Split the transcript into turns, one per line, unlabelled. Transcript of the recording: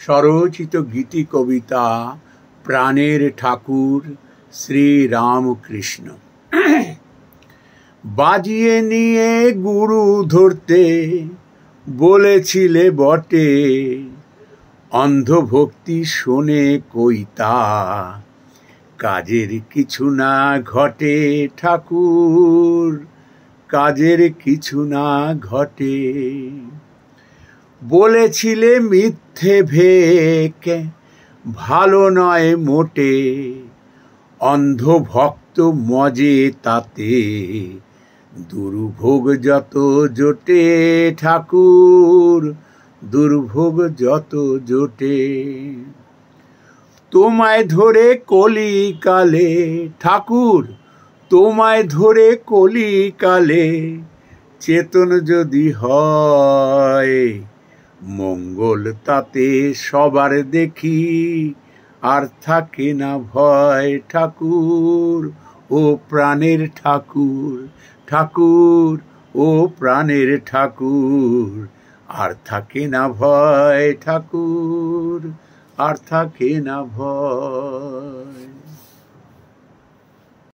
স্বরচিত গীতি কবিতা প্রাণের ঠাকুর শ্রী রামকৃষ্ণ। বাজিয়ে নিয়ে গুরু ধরতে বলেছিলে বটে, অন্ধভক্তি শোনে কইতা, কাজের কিছু না ঘটে ঠাকুর, কাজের কিছু না ঘটে। বলেছিলে মিথ্যে ভেক ভালো নয় মোটে, অন্ধভক্ত মজে তাতে, দুর্ভোগ যত জোটে ঠাকুর, দুর্ভোগ যত জোটে। তোমায় ধরে কলিকালে ঠাকুর, তোমায় ধরে কলিকালে, চেতন যদি হয় মঙ্গল তাতে সবার দেখি, আর থাকে না ভয় ঠাকুর, ও প্রাণের ঠাকুর, ঠাকুর ও প্রাণের ঠাকুর, আর থাকে না ভয় ঠাকুর, আর থাকে না ভয়।